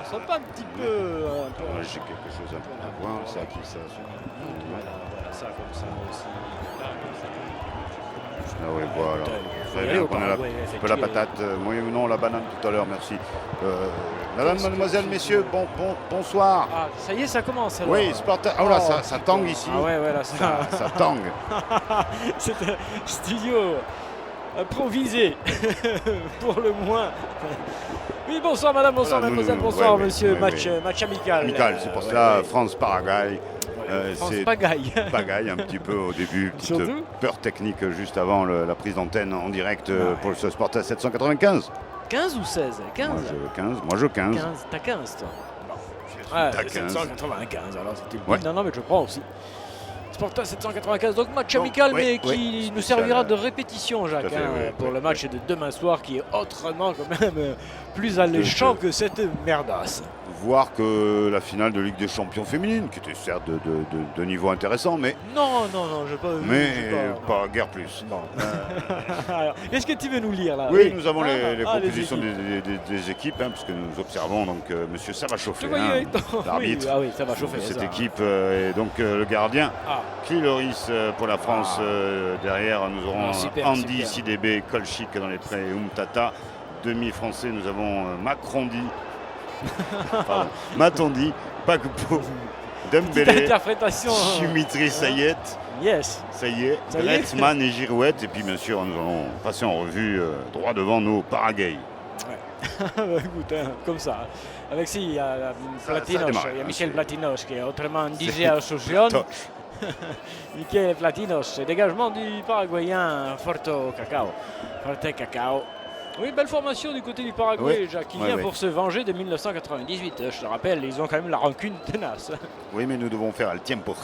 On serait pas un petit peu... Là, j'ai quelque chose à voir, c'est à qui ça Voilà, ça comme ça aussi. Là, comme ça. Ah oui, voilà. Très aller bien, au prenez Paraguay, un peu la patate, oui ou non, la banane tout à l'heure, merci. Madame, mademoiselle, messieurs, bonsoir. Ah, ça y est, ça commence alors. Oui, oh là, ça tangue ici. Ah ouais, voilà, Ça tangue. C'est un studio improvisé, pour le moins. Oui, bonsoir madame, bonsoir Voilà, mademoiselle, nous, bonsoir ouais, monsieur, ouais, match amical. Amical, c'est pour cela, France-Paraguay. France C'est pagaille. pagaille un petit peu au début, petite Surtout peur technique juste avant la prise d'antenne en direct Ouais. pour ce Sporta 795. 15 ou 16 15 Moi je 15. 15, t'as 15 toi. T'as 15. 795, alors c'était le Ouais. Non, non, mais je prends aussi. Sporta 795, donc match amical, oui, mais qui oui, nous spécial, servira de répétition, Jacques, tout à fait, oui, pour oui, le match de demain soir, qui est autrement quand même plus alléchant que cette merdasse. Voir que la finale de Ligue des Champions féminine, qui était certes de niveau intéressant, mais Non, je pas. pas guère plus. Non. Alors, est-ce que tu veux nous lire là? Oui, nous avons les les propositions équipes. des équipes, hein, parce que nous observons donc monsieur ça va chauffer, Tu voyais avec ton- l'arbitre Oui, ah oui, ça va chauffer. de cette ça. équipe et donc le gardien. Ah, Cliloris pour la France. Derrière, nous aurons Ah, super, Andy, super. Sidébé, Kolchik dans les prés et Umtata. Demi-français, nous avons Macrondi, Matondi, Pagpo, petite Dembélé, interprétation. Sumitri Sayet, Yes. ça y est, Ça y est. Gretzmann et Girouette. Et puis bien sûr, nous allons passer en revue droit devant nos Paraguay. Écoute, hein, comme ça. Avec si, il y a Platinos, démarre, il y a hein, Michel c'est- Platinos qui est autrement DJ Association. Michel Platinos, dégagement du Paraguayen Forte Cacao. Oui, belle formation du côté du Paraguay, Oui. Jacques, qui Ouais, vient ouais. pour se venger de 1998. Je te rappelle, ils ont quand même la rancune tenace. Oui, mais nous devons faire le tempo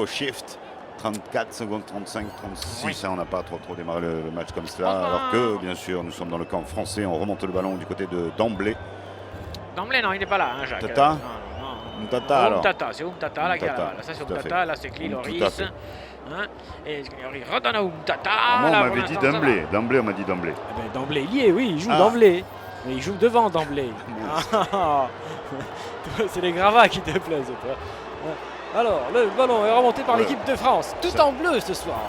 shift, 34 secondes 35, 36. Oui. Ça, on n'a pas trop démarré le match comme cela. Alors que, bien sûr, nous sommes dans le camp français. On remonte le ballon du côté de D'Emblée. D'emblée, non, il n'est pas là, hein, Jacques. Tata Non. Umtata, alors. Umtata, c'est Umtata là qui est là. Umtata, Là, ça c'est tout à Umtata, fait. là c'est Tout à Cliloris. fait. Hein, et Cliloris redonne à Umtata. Moi, là, on pour m'avait dit l'instant, ça va. D'Emblée. D'Emblée, on m'a dit D'Emblée. Eh ben, D'Emblée, il y est, oui, il joue Ah. d'Emblée. Mais il joue devant d'Emblée. Ah. C'est les gravats qui te plaisent, toi. Alors, le ballon est remonté par Voilà. l'équipe de France, tout Ça. en bleu ce soir.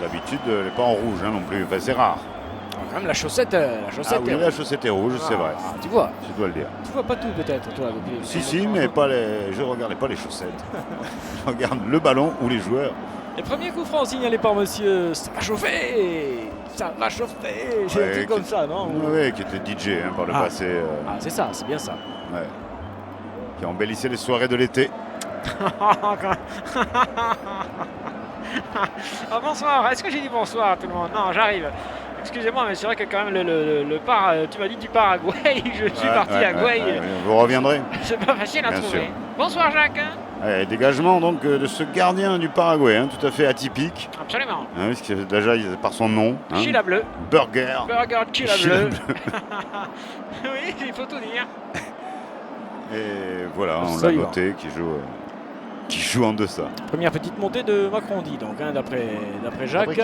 D'habitude, elle n'est pas en rouge hein, non plus. Enfin, c'est rare. Quand même la chaussette Ah oui, est la rouge. chaussette est rouge, c'est vrai. Ah, tu vois, Je dois le dire. tu vois pas tout peut-être, toi. Si, mais pas les... je ne regardais pas les chaussettes. Je regarde le ballon ou les joueurs. Les premiers coups francs signalés par monsieur, ça va chauffer. Ça va chauffer. J'ai Ouais, un truc comme ça, non? Oui, qui était DJ hein, par le Ah. passé. Ah, c'est ça, c'est bien ça. Ouais. Qui embellissait les soirées de l'été. Ah, bonsoir, est-ce que j'ai dit bonsoir à tout le monde? Non, j'arrive. Excusez-moi, mais c'est vrai que quand même tu m'as dit du Paraguay, je suis parti à Guay. Vous reviendrez. C'est pas facile à Bien trouver. sûr. Bonsoir Jacques. Ouais, dégagement donc de ce gardien du Paraguay, hein, tout à fait atypique. Absolument. Hein, parce que déjà par son nom. Hein, Chila bleu. Burger. Burger Chila Chila bleu. bleu. Oui, il faut tout dire. Et voilà, on l'a Absolument. noté qui joue en deçà. Première petite montée de Macrondi, donc, hein, d'après Jacques. Après qui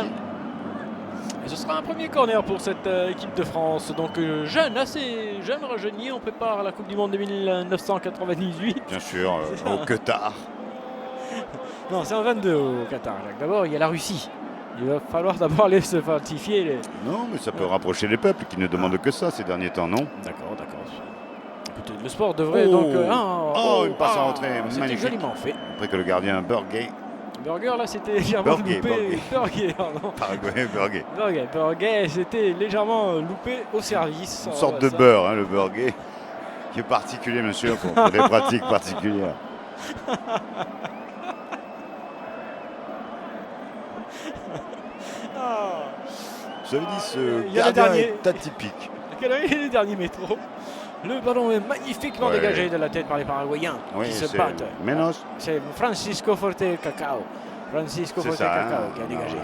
Et ce sera un premier corner pour cette équipe de France. Donc jeune, assez jeune, rajeuni. On prépare la Coupe du Monde de 1998. Bien sûr, au Qatar. Non, c'est en 22 au Qatar, Jacques. D'abord, il y a la Russie. Il va falloir d'abord aller se fortifier. Non, mais ça peut rapprocher les peuples qui ne demandent que ça ces derniers temps, non? D'accord. Écoutez, le sport devrait Oh. donc... Une passe en rentrée, c'était magnifique. joliment fait. Après que le gardien Burger, Burger, là, c'était légèrement Burger, loupé. Burger, pardon. Paraguay, Burger. Burger, c'était légèrement loupé au service. Une sorte de beurre, hein, le Burger, qui est particulier, monsieur, pour des pratiques particulières. Ah. Vous avez dit, ce Il y a le gardien dernier. est atypique. Quel est le dernier métro? Le ballon est magnifiquement Ouais. dégagé de la tête par les Paraguayens Oui, qui se c'est battent. Menos. C'est Francisco Forte Cacao. Francisco C'est Forte ça, Cacao hein. qui a dégagé.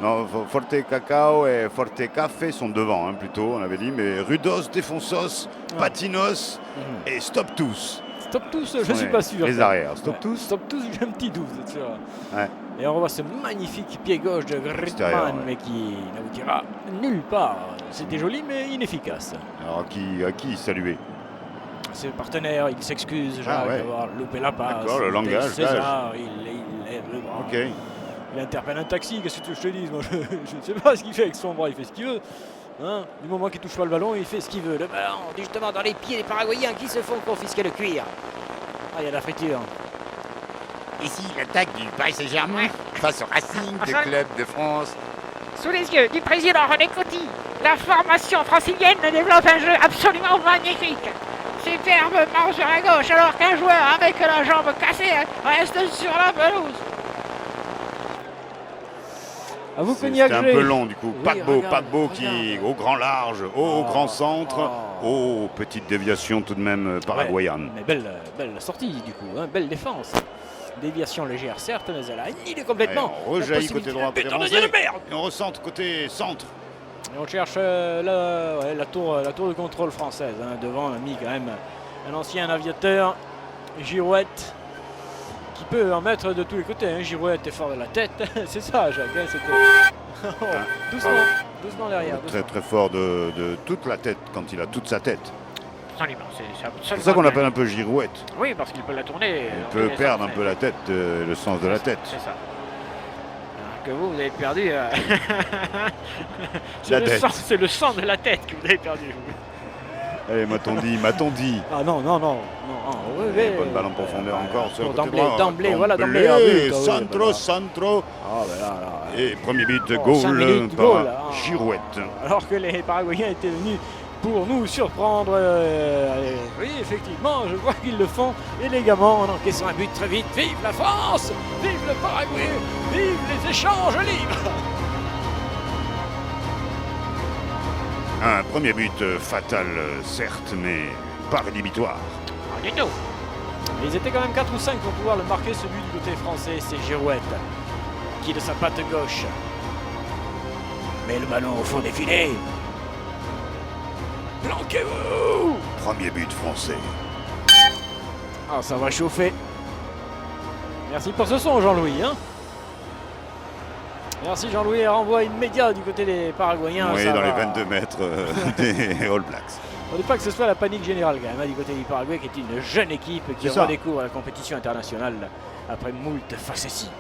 Non, Forte Cacao et Forte Café sont devant, hein, plutôt, on avait dit. Mais Rudos, Défonsos, Patinos et Stop Tous. Stop tous, je suis pas sûr. Les arrières, stop tous. Stop tous, j'ai un petit doute, tu vois. Ouais. Et on revoit ce magnifique pied gauche de Extérieur, Griezmann, mais qui n'aboutira nulle part. C'était joli, mais inefficace. Alors à qui saluer? Ses partenaires, il s'excuse, Jacques, ouais. d'avoir loupé la passe. D'accord, le langage, César, il lève le bras. Ok. Il interpelle un taxi, qu'est-ce que tu veux que je te dise? Moi, je ne sais pas ce qu'il fait avec son bras, il fait ce qu'il veut. Hein, du moment qu'il touche pas le ballon, il fait ce qu'il veut. Le ballon, justement, dans les pieds des Paraguayens qui se font confisquer le cuir. Ah, il y a de la friture. Ici, l'attaque du Paris Saint-Germain face au Racing de Club de France. Sous les yeux du président René Coty, la formation francilienne développe un jeu absolument magnifique. Superbe marche sur la gauche alors qu'un joueur avec la jambe cassée reste sur la pelouse. À vous, C'était Cognac un G. peu long du coup. Oui, Paquebot regarde, qui regarde. au grand large, au grand centre. Oh. Petite déviation tout de même paraguayenne. Ouais, mais belle sortie du coup, hein, belle défense. Déviation légère certes, mais elle a annihilé complètement. Allez, on rejaillit côté droit, côté français. de merde. Et on recentre côté centre. Et on cherche la tour de contrôle française. Hein. Devant, on a mis quand même un ancien aviateur, Girouette, qui peut en mettre de tous les côtés. Hein. Girouette est fort de la tête. C'est ça, Jacques. Hein, c'était... Oh, doucement derrière. Très très fort de toute la tête quand il a toute sa tête. Absolument, C'est ça qu'on appelle un peu girouette. Oui, parce qu'il peut la tourner. Il peut perdre un peu la tête, le sens de la tête. C'est ça. Alors que vous avez perdu. La tête. C'est le sang de la tête que vous avez perdu. Allez, m'a-t-on dit. Ah non. Et bonne balle en profondeur encore sur le côté droit. D'emblée, voilà, d'emblée. Ah, but, Centro. Ah, ben là. Et premier but de 5 goal minutes, par goal, Girouette. Alors que les Paraguayens étaient venus pour nous surprendre. Oui, effectivement, je vois qu'ils le font élégamment en encaissant un but très vite. Vive la France! Vive le Paraguay! Vive les échanges libres! Un premier but fatal, certes, mais pas rédhibitoire. Pas du tout. Ils étaient quand même 4 ou 5 pour pouvoir le marquer, ce but du côté français. C'est Girouette qui de sa patte gauche met le ballon au fond des filets. Planquez-vous! Premier but français. Ah, ça va chauffer. Merci pour ce son, Jean-Louis. Hein, merci Jean-Louis. Renvoi immédiat du côté des Paraguayens. Oui, Ça dans les va. 22 mètres des All Blacks. On ne dit pas que ce soit la panique générale quand même, hein, du côté du Paraguay, qui est une jeune équipe qui C'est ça. redécouvre la compétition internationale après moult facéties.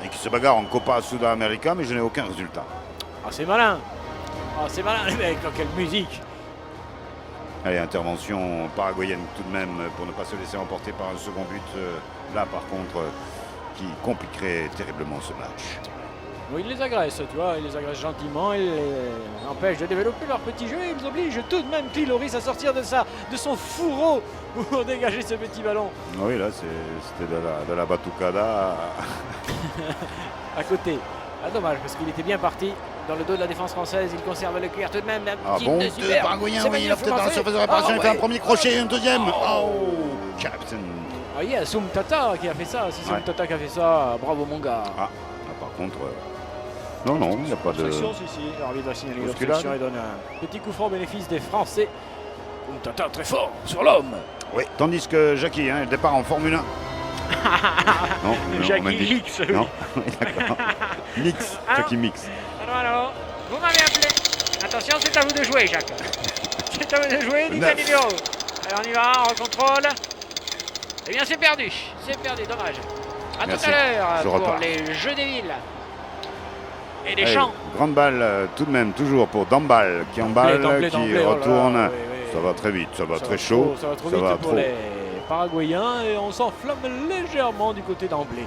Et qui se bagarre en Copa Sudamérica, mais je n'ai aucun résultat. Ah, c'est malin. Ah, c'est malin les mecs, oh, quelle musique. Allez, intervention paraguayenne tout de même pour ne pas se laisser emporter par un second but. Là, par contre, qui compliquerait terriblement ce match. Oui, ils les agressent, tu vois, ils les agressent gentiment, ils les empêchent de développer leur petit jeu, ils obligent tout de même Loris à sortir de son fourreau pour dégager ce petit ballon. Oui, là, c'était de la batucada. À côté. Ah, dommage, parce qu'il était bien parti dans le dos de la défense française, il conserve le cuir tout de même. Ah bon, deux Paraguayens, oui, il a peut-être dans la surface de réparation, il fait un premier crochet, un deuxième. Oh, Captain. Ah, il y a Soum Tata qui a fait ça, si Soum Ouais. Tata qui a fait ça, bravo mon gars. Ah, par contre, non, il n'y a pas de... Obstruction, si. L'arbitre va signaler Bousculade. l'obstruction et donne un petit coup franc au bénéfice des Français. Soum Tata très fort sur l'homme. Oui, tandis que Jackie, le départ en Formule 1. Non, on Jackie m'a dit- Lix, oui. Non, oui, d'accord. Mix, Jackie Mix. Alors, vous m'avez appelé. Attention, c'est à vous de jouer, Jacques. C'est à vous de jouer, dites un Neuf. numéro. Allez, on y va, on recontrôle. Eh bien, c'est perdu, dommage. À Merci, tout à l'heure je pour repars. les Jeux des villes. Et des Allez, champs. grande balle tout de même, toujours pour Dambal, qui emballe, D'emblée, qui d'emblée, oh là là, retourne. oui, oui. Ça va très vite, ça va Ça très va chaud, trop, ça va trop ça vite va pour trop. les Paraguayens et on s'enflamme légèrement du côté d'Emblée.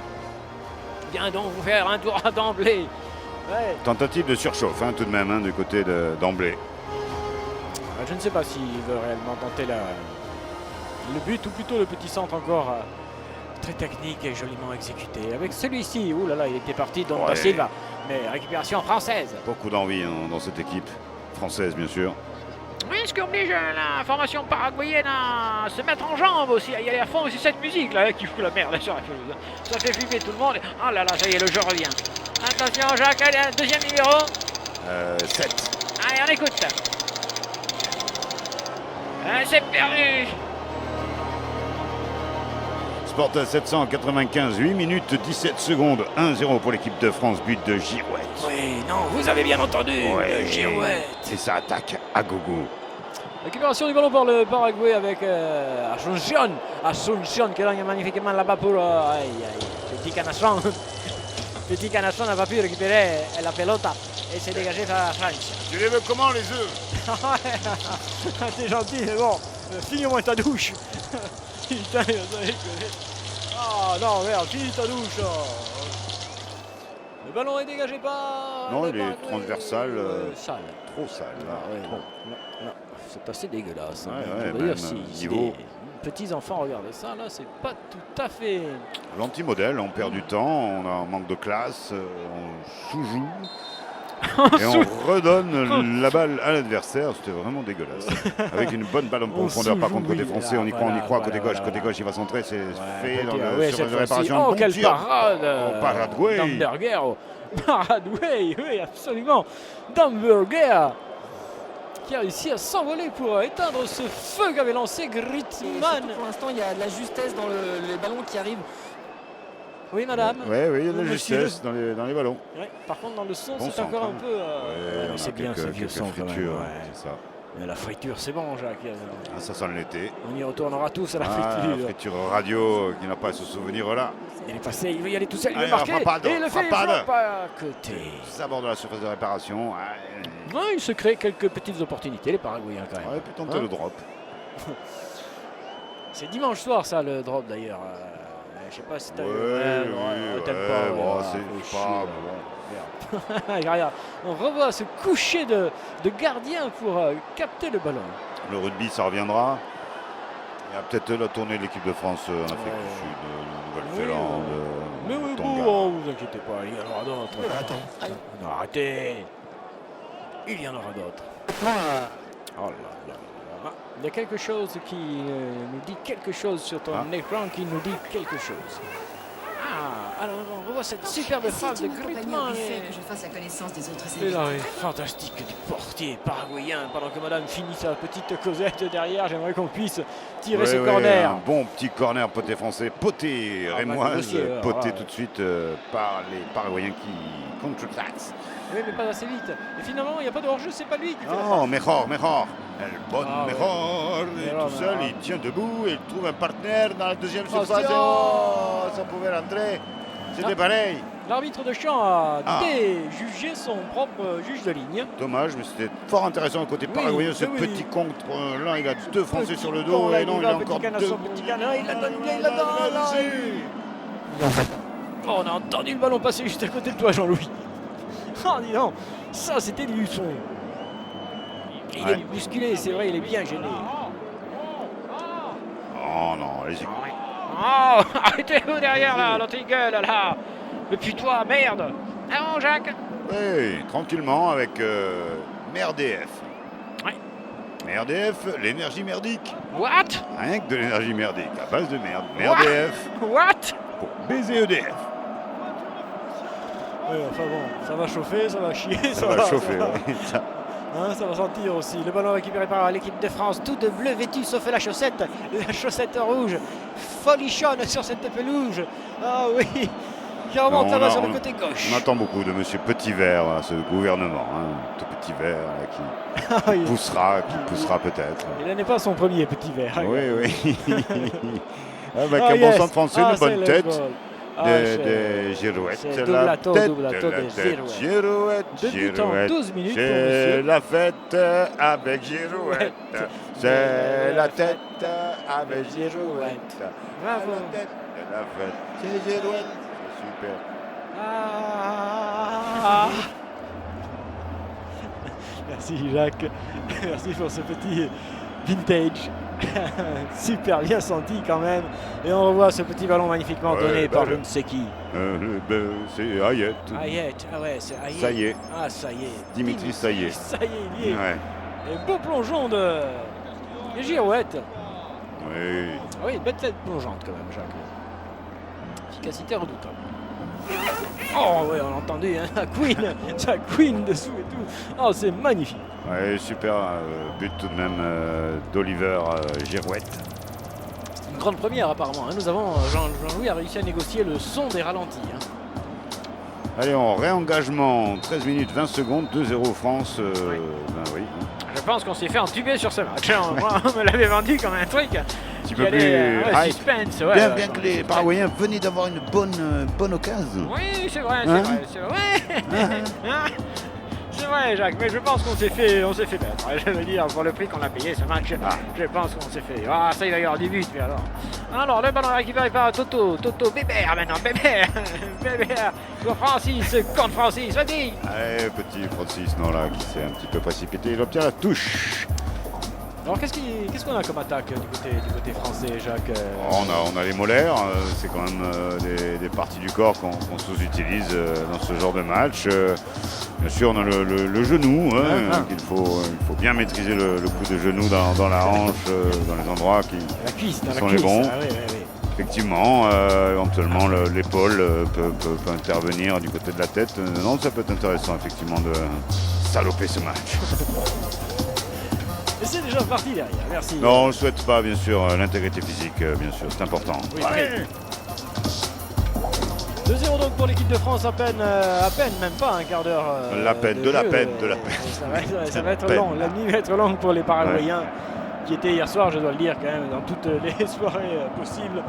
Viens donc vous faire un tour à d'Emblée. Ouais. Tentative de surchauffe tout de même du côté d'Emblée. Je ne sais pas s'il veut réellement tenter le but ou plutôt le petit centre encore très technique et joliment exécuté. Avec celui-ci, ouh là là, il était parti Don Da Ouais. Silva, mais récupération française. Beaucoup d'envie dans cette équipe française, bien sûr. Oui, ce qui oblige la formation paraguayenne à se mettre en jambe aussi, à y aller à fond aussi cette musique là qui fout la merde sur la pelouse. Ça fait flipper tout le monde. Ah là là, ça y est, le jeu revient. Attention Jacques, allez, un deuxième numéro. 7. Allez, on écoute. C'est perdu. Sport à 795, 8 minutes 17 secondes, 1-0 pour l'équipe de France, but de Girouette. Oui, non, vous avez bien entendu, Ouais. Girouette. Et ça attaque à gogo. Récupération du ballon par le Paraguay avec Asuncion. Asuncion qui gagne magnifiquement là-bas pour... aïe, aïe, Petit Canasson. Petit Canasson n'a pas pu récupérer la pelota et s'est dégagé vers la France. Tu les veux comment les œufs? T'es gentil, mais bon, finis-moi ta douche. Putain, il a déconné. Ah non, merde, finis ta douche. Le ballon est dégagé par... Non, le il est Paraguay. transversal. Sale. Trop sale. Là. Ah ouais, Trop. non, c'est assez dégueulasse. Ouais, D'ailleurs, même si niveau. les petits enfants regardent ça, là, c'est pas tout à fait... L'anti-modèle, on perd du temps, on a un manque de classe, on sous-joue. Et on redonne la balle à l'adversaire, c'était vraiment dégueulasse. Avec une bonne balle en profondeur, par contre, côté français, on y croit, côté gauche, il va centrer, c'est fait dans le sur la réparation. Oh, Bon quelle tir. parade Oh, Paraguay. Damberger, Paraguay, oui, absolument. Damberger qui a réussi à s'envoler pour éteindre ce feu qu'avait lancé Griezmann. Pour l'instant, il y a de la justesse dans les ballons qui arrivent. Oui, madame. Oui, il y a de la Monsieur. justesse dans les ballons. Ouais, par contre, dans le son, Bon c'est encore centre, un peu... Ouais, mais on c'est a bien, quelques ce vieux son quand même. fritures, Ouais. c'est ça. Mais la friture, c'est bon, Jacques. Ah, ça sent l'été. On y retournera tous à la Ah, friture. la friture radio qui n'a pas ce souvenir-là. Il est passé, il veut y aller tout seul, il Allez, veut marquer. frappade, Et il le fait, il frappade. frappe à côté. Ça borde la surface de réparation. Ouais, il se crée quelques petites opportunités, les Paraguayens quand même. Ouais, puis tenter Hein le drop. C'est dimanche soir, ça, le drop d'ailleurs. Je sais pas si t'as t'aimes pas. bon, ouais, c'est faut pas. chier, là, ouais. Regarde, on revoit ce coucher de gardien pour capter le ballon. Le rugby, ça reviendra. Il y a peut-être la tournée de l'équipe de France en Afrique Ouais. du Sud, Nouvelle-Zélande, Mais oui, Tonga. bon, vous inquiétez pas, il y en aura d'autres. Non, arrêtez. Il y en aura d'autres. Oh là là là. Il y a quelque chose qui nous dit quelque chose sur ton écran qui nous dit quelque chose. Ah, alors on revoit cette superbe frappe de Griezmann. Que je fasse la connaissance des autres Et l'arrêt fantastique du portier paraguayen pendant que madame finit sa petite causette derrière. J'aimerais qu'on puisse tirer ce corner. Un bon petit corner poté français, poté rémoise, dossier, poté voilà. tout de suite par les Paraguayens qui contre-attaquent. Oui, mais pas assez vite. Et finalement, il n'y a pas de hors-jeu, c'est pas lui qui fait la Oh, Mejor. El bon Ah, ouais. Mejor. Et Mejor, tout seul, Mejor. il tient debout et il trouve un partenaire dans la deuxième surface. Attention. Oh, ça pouvait rentrer. C'était Non. pareil. L'arbitre de champ a Ah. déjugé son propre juge de ligne. Dommage, mais c'était fort intéressant au côté Oui, paraguayen. Ce oui. petit contre. Là, il a deux Français Petit sur le con, dos. là, Et non, il il va, a petit encore canasson, deux. petit canard, il la donne, il la donne, là. Oh, on a entendu le ballon passer juste à côté de toi, Jean-Louis. Oh, dis donc, ça c'était du son. Il Ouais. est musculé, c'est vrai, il est bien gêné. Oh non, allez-y. Oh, arrêtez-vous derrière là, l'autre gueule là. Mais puis toi, merde. Ah bon, Jacques? Oui, tranquillement avec MERDF. Ouais. MERDF, l'énergie merdique. What? Rien que de l'énergie merdique, à base de merde. MERDF What? pour baiser EDF. Ouais, enfin bon, ça va chauffer, ça va chier, Ça va chauffer. Ça, oui, ça. hein, ça va sentir aussi. Le ballon récupéré par l'équipe de France, tout de bleu vêtu sauf la chaussette rouge. Folichonne sur cette pelouse. Ah oui, qui remonte On là-bas a- sur le on- côté gauche. On attend beaucoup de Monsieur Petit Vert, là, ce gouvernement. Tout petit vert là, qui Ah oui. poussera peut-être. Il n'est pas son premier petit verre. Oui, oui. Avec Ah, un yes. bon centre français, Ah, une bonne c'est le tête. goal. Ah, De Girouette, c'est la doublato, tête, doublato la de tête, Girouette, Deux buts en Girouette. 12 minutes pour C'est monsieur. la fête avec Girouette, c'est la tête avec Girouette. Bravo. La tête de la fête, c'est Girouette, c'est super. Ah. Merci Jacques, merci pour ce petit vintage. Super bien senti quand même. Et on revoit ce petit ballon magnifiquement Ouais, donné par bah, je ne sais qui. C'est Hayet. Ayet, ah ouais, c'est Ayet. Ça y est, Ah ça y est. Dimitri Sayet. Ça y est, il y est. Ouais. Et beau plongeon de Girouette. Oui. Ah oui, belle tête plongeante quand même, Jacques. Efficacité redoutable. Oh oui, on l'a entendu, hein, sa queen dessous et tout. Oh, c'est magnifique. Ouais, super but tout de même d'Oliver Girouette. Une grande première apparemment. Hein. Nous avons Jean-Louis a réussi à négocier le son des ralentis. Hein. Allez, en réengagement, 13 minutes 20 secondes, 2-0 France. Ben oui. Je pense qu'on s'est fait entuber sur ce match. Hein. Moi, on me l'avait vendu comme un truc. Un petit qui peu allait, plus hype. suspense. Bien que les Paraguayens venaient d'avoir une bonne occasion. Oui, c'est vrai, Hein c'est vrai. C'est vrai, Jacques, mais je pense qu'on s'est fait battre. Je veux dire, pour le prix qu'on a payé ce match, je pense qu'on s'est fait. Ah, ça, il va y avoir du but, mais alors. Alors, le ballon récupéré par Toto. Toto, Bébert maintenant, Bébert. Bébert. Pour Francis, contre Francis, vas-y. Allez, petit Francis, non, là, qui s'est un petit peu précipité. Il obtient la touche. Alors qu'est-ce qu'on a comme attaque du côté français, Jacques On a les molaires, c'est quand même des parties du corps qu'on sous-utilise dans ce genre de match. Bien sûr, on a le genou, il faut bien maîtriser le coup de genou dans la hanche, dans les endroits la cuisse, dans sont la les cuisse. bons. Ah, oui. Effectivement, éventuellement l'épaule peut intervenir du côté de la tête. Non, ça peut être intéressant effectivement de saloper ce match. Et c'est déjà parti derrière, merci. Non, on ne souhaite pas, bien sûr, l'intégrité physique, bien sûr, c'est important. Oui, 2-0 donc pour l'équipe de France, à peine, même pas un quart d'heure. De la peine. Ça va être long, la nuit va être longue pour les Paraguayens, qui étaient hier soir, je dois le dire, quand même, dans toutes les soirées possibles,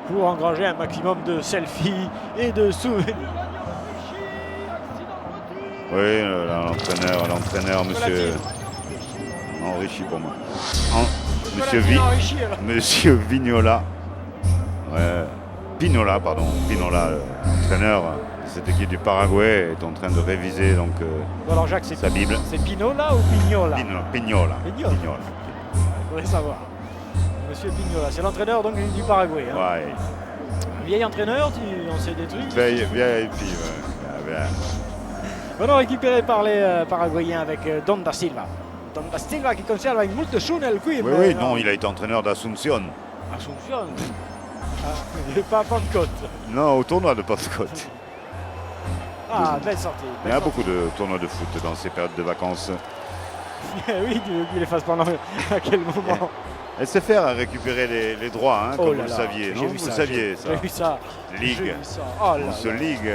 pour engranger un maximum de selfies et de souvenirs. Oui, l'entraîneur, monsieur. Enrichi pour moi. Monsieur Vignola. Ouais, Pinola, l'entraîneur de cette équipe du Paraguay, est en train de réviser donc Alors Jacques, sa Bible. C'est Pinola ou Pignola? Pignola. Il faudrait savoir. Monsieur Pignola, c'est l'entraîneur donc du Paraguay. Hein. Ouais. Vieil entraîneur, on sait des trucs. Vieille fille, ouais. Ballon récupéré par les Paraguayens avec Don da Silva. Don da Silva qui conserve avec molto nel qui. Oui, non, il a été entraîneur d'Asunción. Asunción. Pas à Pentecôte. Non, au tournoi de Pentecôte. Ah, belle sortie. Il y a beaucoup de tournois de foot dans ces périodes de vacances. Oui, tu veux qu'il les fasse pendant à quel moment? SFR a récupéré les droits, comme vous le saviez. Non, vous le saviez, ça. J'ai vu ça. Ligue. Oh On se ligue,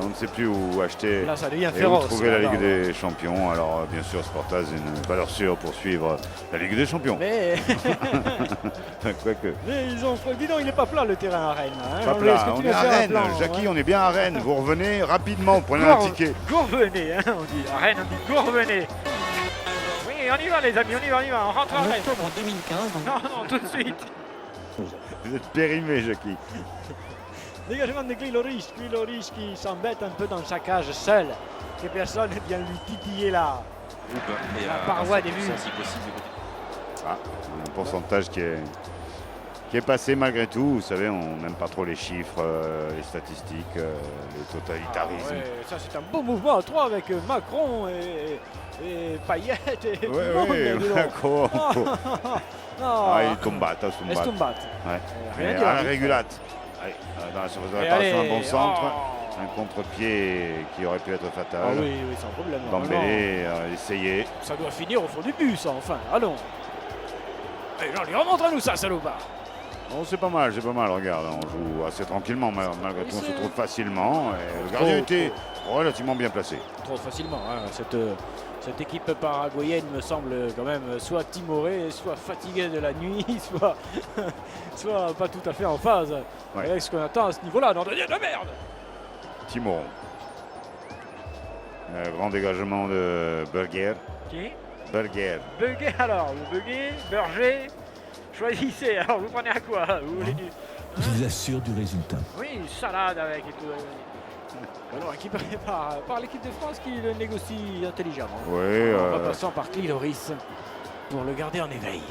on ne sait plus où acheter. Là, ça devient et féroce. où trouver la Ligue des Champions. Alors, bien sûr, Sportaz est une valeur sûre pour suivre la Ligue des Champions. Mais Quoique. Mais ils ont. Dis donc, il n'est pas plat le terrain à Rennes. Hein. Pas plat, on est à Rennes. Jackie, ouais. on est bien à Rennes. Vous revenez rapidement, prenez un ticket. Gourvenez, hein, on dit. À Rennes, on dit Gourvenez. Oui, on y va, les amis, on y va. On rentre à En Rennes. octobre 2015, donc Non, tout de suite. Vous êtes périmé, Jackie. Dégagement de Gliloris qui s'embête un peu dans sa cage seul. Que personne ne vient lui titiller la paroi des buts. Un pourcentage qui est passé malgré tout. Vous savez, on n'aime pas trop les chiffres, les statistiques, les totalitarismes. Ouais, ça c'est un beau mouvement à 3 avec Macron et Payet et tout le monde, dis donc. Macron. Il combat, Est-ce qu'on bat? Ouais. À la régulate. Dans la surface de réparation, un bon centre. Un contre-pied qui aurait pu être fatal. Ah oui, sans problème. Dembélé a essayé. Ça doit finir au fond du bus, ça, enfin. Allons. Allez, Jean-Louis, remontre-nous ça, salopard. Oh, c'est pas mal, regarde, on joue assez tranquillement, malgré tout, on se trouve facilement. Et le gardien était relativement bien placé. Trop facilement, hein. Cette équipe paraguayenne me semble quand même soit timorée, soit fatiguée de la nuit, soit pas tout à fait en phase avec ce qu'on attend à ce niveau-là. Non, de merde. Timoron. Grand dégagement de Berger. Qui? Berger. Bugger alors, le Bugger, Berger, choisissez. Alors vous prenez à quoi? Vous voulez du... Je vous assure du résultat. Oui, salade avec et tout. Alors récupéré par l'équipe de France qui le négocie intelligemment. Oui. En passant par Gliloris pour le garder en éveil.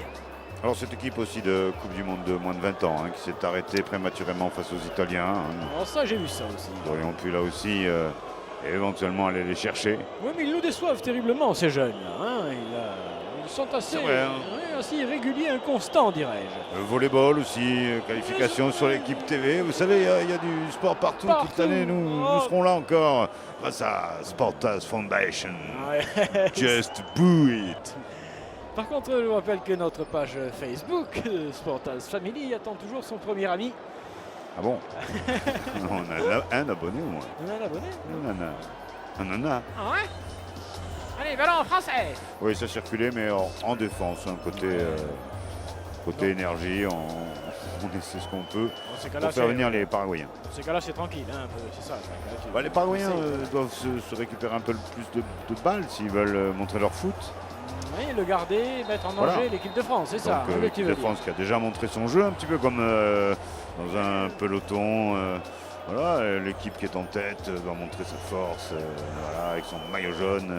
Alors cette équipe aussi de Coupe du Monde de moins de 20 ans qui s'est arrêtée prématurément face aux Italiens. Alors ça j'ai vu ça aussi. Nous aurions pu là aussi éventuellement aller les chercher. Oui mais ils nous déçoivent terriblement ces jeunes là. Ils sont assez, assez irréguliers, inconstants dirais-je. Le volleyball aussi, qualification sur l'équipe TV. Vous savez, il y a du sport partout. Toute l'année, nous serons là encore grâce à Sportaz Foundation. Ouais. Just do it. Par contre, je vous rappelle que notre page Facebook, Sportals Family, attend toujours son premier ami. Ah bon? On a un abonné au moins. On a un abonné? On en a. Ah ouais? Allez, ballon français. Oui, ça circulait, mais en défense, hein, côté énergie, on essaie ce qu'on peut Dans ces cas-là, pour faire venir les Paraguayens. Dans ces cas-là, c'est tranquille, hein, un peu, c'est ça. Bah, les Paraguayens doivent se récupérer un peu plus de balles s'ils veulent montrer leur foot. Oui, le garder, mettre en danger Voilà. l'équipe de France, c'est ça. Donc, hein, que tu l'équipe veux de dire. France qui a déjà montré son jeu, un petit peu comme dans un peloton. Voilà, l'équipe qui est en tête doit montrer sa force, voilà, avec son maillot jaune.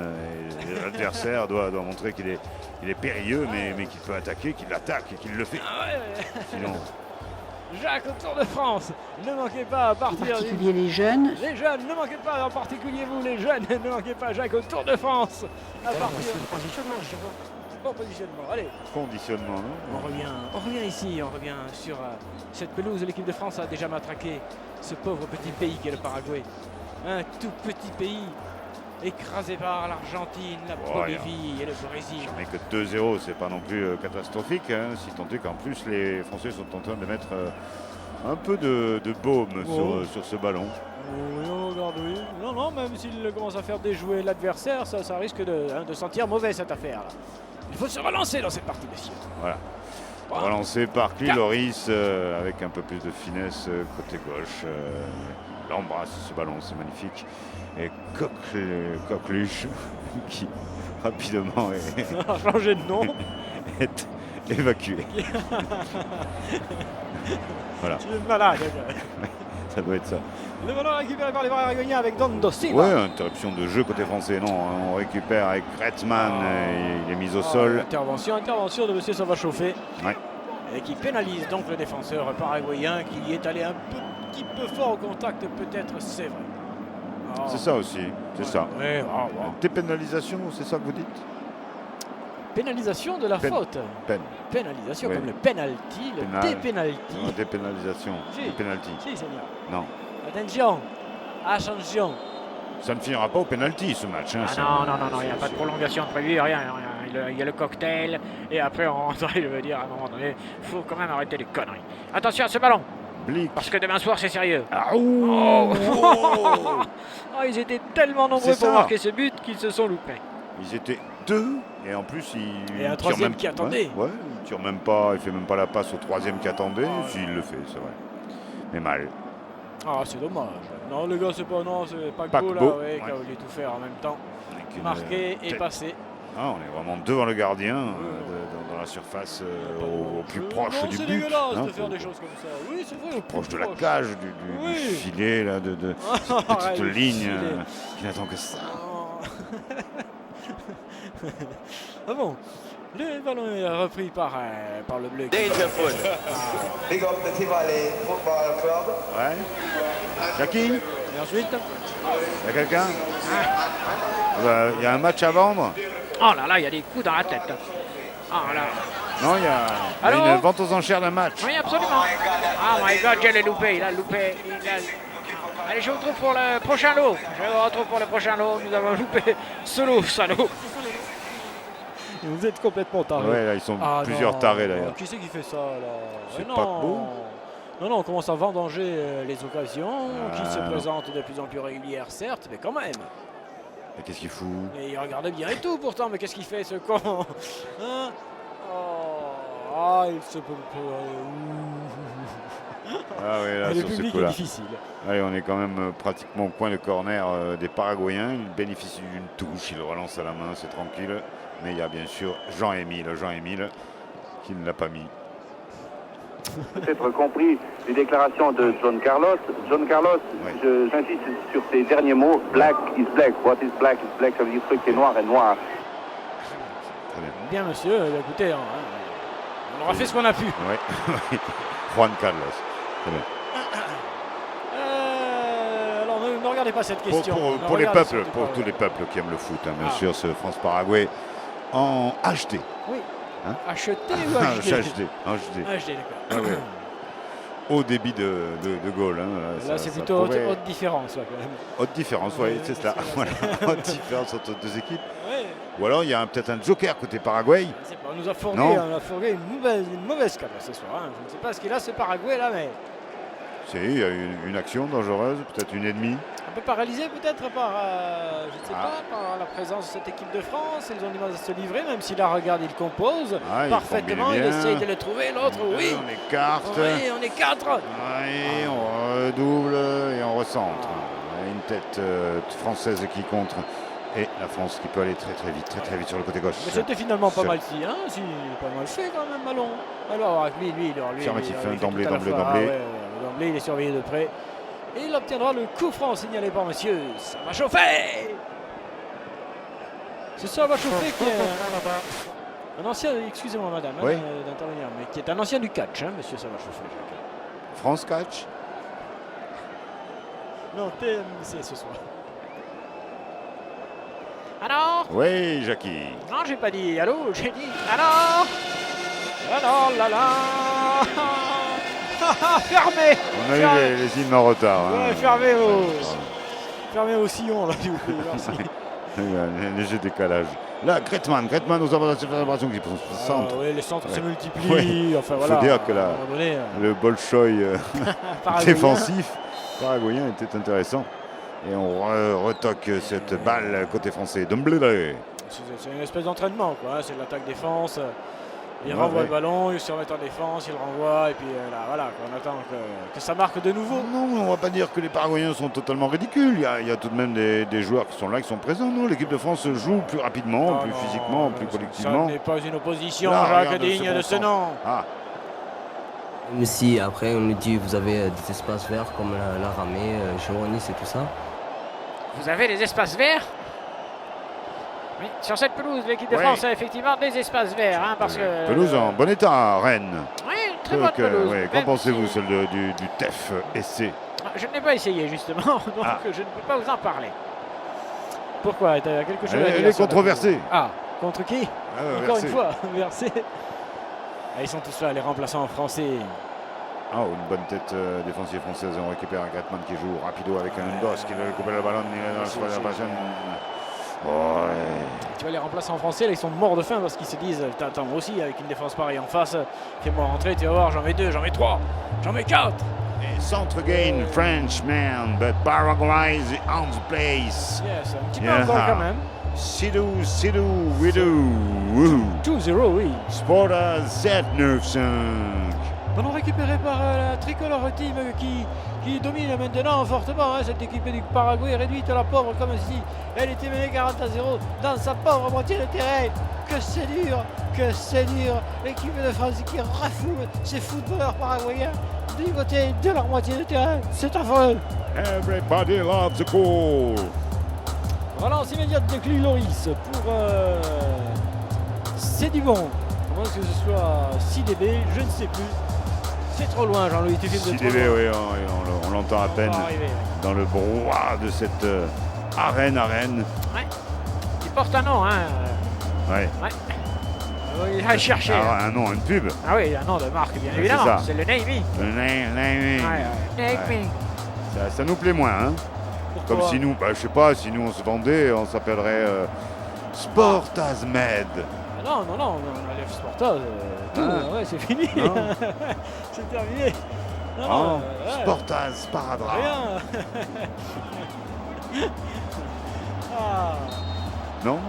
Et l'adversaire doit montrer qu'il est périlleux, mais qu'il peut attaquer, qu'il attaque et qu'il le fait. Ah ouais. Sinon, Jacques au Tour de France, ne manquez pas à En partir. particulier les jeunes. Les jeunes, ne manquez pas, en particulier vous les jeunes, ne manquez pas Jacques au Tour de France. À partir. Bon positionnement, allez. conditionnement, non? On revient ici, on revient sur cette pelouse. L'équipe de France a déjà matraqué ce pauvre petit pays qu'est le Paraguay. Un tout petit pays écrasé par l'Argentine, la Bolivie et le Brésil. Mais que 2-0, c'est pas non plus catastrophique, hein, si tant est qu'en plus les Français sont en train de mettre un peu de baume sur ce ballon. Oui, on regarde, oui. Non, même s'il commence à faire déjouer l'adversaire, ça risque de sentir mauvais cette affaire. Là. Il faut se relancer dans cette partie, messieurs. Voilà. Voilà. Relancé par Cli Loris avec un peu plus de finesse côté gauche. Il embrasse ce ballon, c'est magnifique. Et Coqueluche qui rapidement A changé de nom. est évacué. Voilà, Tu es malade. ça doit être ça. Le ballon récupéré par les Paraguayens avec Dondo Silva. Ouais, interruption de jeu côté français, non. Hein, on récupère avec Kretzmann, il est mis au sol. Intervention de monsieur ça va chauffer. Ouais. Et qui pénalise donc le défenseur paraguayen qui est allé un petit peu fort au contact, peut-être, c'est vrai. Oh. C'est ça aussi, c'est ça. Ouais, Dépénalisation, c'est ça que vous dites? Pénalisation de la faute. Peine. Pénalisation Oui. comme le penalty, le Pénal. dépénalty. Dépénalisation, Si. le penalty. Si, Seigneur. Non. Attention. Attention. Ça ne finira pas au penalty ce match. Hein, Ah non, il n'y a pas de prolongation prévue, rien. Il y a le cocktail et après on je veux dire à un moment donné, il faut quand même arrêter les conneries. Attention à ce ballon, Blick. parce que demain soir c'est sérieux. Ah, ouh. Oh, ils étaient tellement nombreux C'est pour ça. marquer ce but qu'ils se sont loupés. Ils étaient deux et en plus ils Et un tirent troisième même- qui attendait. Ouais, il tire même pas, il fait même pas la passe au troisième qui attendait. Ah, Si, il le fait, c'est vrai. Mais mal. Ah, c'est dommage. Non, le gars, c'est pas Paquebot, là, ouais, ouais. qui a voulu tout faire en même temps. Avec une, Marqué et tête. passé. Ah, on est vraiment devant le gardien, dans la surface, au plus proche non, du c'est but. dégueulasse hein, de faire des choses comme ça. Oui, c'est vrai. au plus proche de la cage, du Oui. filet, là, de cette Arrête, petite le ligne filet. qui n'attend que ça. Ah bon, le ballon est repris par le bleu. Big up the Tivoli Football Club. Ouais. Jackie, Et ensuite, il y a quelqu'un Il y a un match à vendre? Oh là là, il y a des coups dans la tête. Oh là. Non, il y a Allô une vente aux enchères d'un match. Oui, absolument. Oh my god, je l'ai loupé, il a loupé. Allez, je vous retrouve pour le prochain lot. Nous avons loupé ce lot, salaud. vous êtes complètement tarés. Ouais, là, ils sont Ah plusieurs non, tarés d'ailleurs. Qui c'est qui fait ça là? C'est Mais pas non. beau. Non, on commence à vendanger les occasions qui se Ah. présentent de plus en plus régulières, certes, mais quand même. Et qu'est-ce qu'il fout? Et il regarde bien et tout pourtant, mais qu'est-ce qu'il fait ce con? Hein? Oh, ah, il se peut. Ah ouais, là, Le sur ce public est coup-là. difficile. Allez, on est quand même pratiquement au point de corner des Paraguayens. Il bénéficie d'une touche, il relance à la main, c'est tranquille. Mais il y a bien sûr Jean-Émile qui ne l'a pas mis. Peut-être compris les déclarations de John Carlos. John Carlos, Oui. j'insiste sur ces derniers mots. Black is black. What is black is black. Ça veut dire ce qui est noir est noir. Très bien. Bien, monsieur, écoutez, on aura fait ce qu'on a pu. Ouais. Juan Carlos. Très bien. Alors, ne regardez pas cette question. Pour les peuples, pour tous les peuples qui aiment le foot, hein, bien sûr, ce France-Paraguay en HD. Oui. Hein? Acheter ou acheter? HD. HD, d'accord. Ouais, ouais. haut débit de goal. Hein. Là, c'est plutôt haute différence. Là, quand même. Haute différence, oui, c'est cela. Voilà. Haute différence entre deux équipes. Ouais. Ou alors, il y a peut-être un joker côté Paraguay. On nous a fourgué une mauvaise carte ce soir. Hein. Je ne sais pas ce qu'il a, ce Paraguay là, mais. Il y a une action dangereuse, peut-être une et demie. Un peu paralysé peut-être par, je ne sais pas, par la présence de cette équipe de France. Ils ont du mal à se livrer, même si là, regarde, il compose parfaitement. Il essaye de le trouver, l'autre, oui. On écarte. Oui, on est 4. Oui, on redouble et on recentre. Une tête française qui contre. Et la France qui peut aller très vite sur le côté gauche. Mais c'était finalement pas mal si, hein, pas mal fait quand même, Malon. Alors, lui, affirmatif, d'emblée. D'emblée, il est surveillé de près. Et il obtiendra le coup franc signalé par monsieur. Ça va chauffer. C'est ça va chauffer qui est un ancien, excusez-moi madame d'intervenir, mais qui est un ancien du catch, hein, monsieur ça va chauffer. France catch. Non, TMC ce soir. Alors? Oui, Jackie. Non, j'ai pas dit allô, j'ai dit alors? Alors, là là. Fermez. On a eu les hymnes en retard. Ouais, fermez au sillon, là, s'il vous plaît. Merci. Un léger décalage. Là, Gretman aux célébrations qui centrent. Oui, les centres se multiplient. Ouais. Enfin, Il voilà, faut dire que le Bolchoï défensif paraguayen était intéressant. Et on retoque cette balle côté français. C'est une espèce d'entraînement, quoi. C'est l'attaque-défense. Il renvoie le ballon, il se remet en défense, il le renvoie, et puis là, voilà, on attend que ça marque de nouveau. Non, on ne va pas dire que les Paraguayens sont totalement ridicules. Il y a tout de même des joueurs qui sont là, qui sont présents. Non, l'équipe de France joue plus rapidement, plus physiquement, plus collectivement. Ça n'est pas une opposition, là, Jacques, digne de ce nom. Même si après on nous dit vous avez des espaces verts comme la Ramée, Gironis et tout ça. Vous avez des espaces verts? Oui, sur cette pelouse, l'équipe de France a effectivement des espaces verts. Hein, parce que pelouse en bon état à Rennes. Oui, très bonne pelouse. Qu'en pensez-vous, celle du TEF SC? Je ne l'ai pas essayé justement, donc je ne peux pas vous en parler. Pourquoi? Tu as quelque chose à dire? Elle est controversée. Contre qui? Encore une fois, versée. Ils sont tous là, les remplaçants français. Une bonne tête défensive française. On récupère un Gretman qui joue rapido avec un Ndos qui veut couper le ballon. Il est dans la célébration. Tu vois, les remplaçants français, là, ils sont morts de faim parce qu'ils se disent attends, moi aussi, avec une défense pareille en face, fais-moi rentrer, tu vas voir, j'en mets 2, j'en mets 3, j'en mets 4. Et centre gain, Frenchman, but Paraguay is on the place. Yes, un petit peu encore quand même. Sidou, Widou. 2-0, oui. Sporta 7-9-5. Ballon récupéré par la tricolore team qui domine maintenant fortement cette équipe du Paraguay, réduite à la pauvre comme si elle était menée 40-0 dans sa pauvre moitié de terrain. Que c'est dur, l'équipe de France qui refoule ces footballeurs paraguayens du côté de leur moitié de terrain, c'est affreux. Everybody loves the goal. Relance immédiate de Cli-Loris pour c'est du bon. Je pense que ce soit 6 dB, je ne sais plus. C'est trop loin, Jean-Louis, tu filmes de trop loin. Oui, on l'entend à peine dans le brouhaha de cette arène. Ouais. Il porte un nom, hein. Ouais. Il a cherché. Un nom, une pub. Ah oui, un nom de marque, bien évidemment. C'est le naming. Le naming. Naming. Ça nous plaît moins, hein. Comme si nous, je sais pas, si nous on se vendait, on s'appellerait Sportazmed. Non, on enlève Sportaz. C'est fini. C'est terminé. Sportaz Paradra. Rien. Non.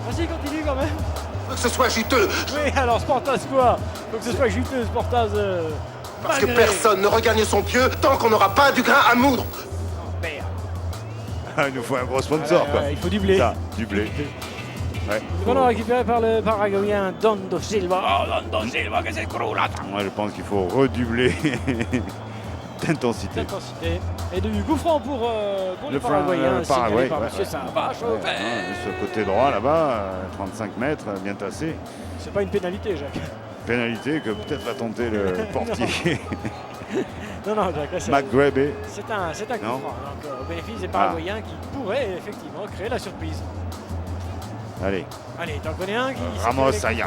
Vas-y, continue quand même. Faut que ce soit juteux. Oui, alors Sportaz quoi? Faut que ce soit juteux, Sportaz. Parce que personne ne regagne son pieu tant qu'on n'aura pas du grain à moudre. Il nous faut un gros sponsor. Il faut du blé. Du blé. Le ballon récupéré par le Paraguayen Dondo Silva. Dondo Silva, que c'est gros là. Moi, je pense qu'il faut redoubler d'intensité. Et du coup franc pour le Paraguayen. Paraguay, ça va chauffer. Ce côté droit là-bas, 35 mètres, bien tassé. C'est pas une pénalité, Jacques. Pénalité que peut-être va tenter le portier. Non, Jacques. McGreby. C'est un coup franc. Donc, au bénéfice des Paraguayens qui pourraient effectivement créer la surprise. Allez, t'en connais un qui... Ramos Aya.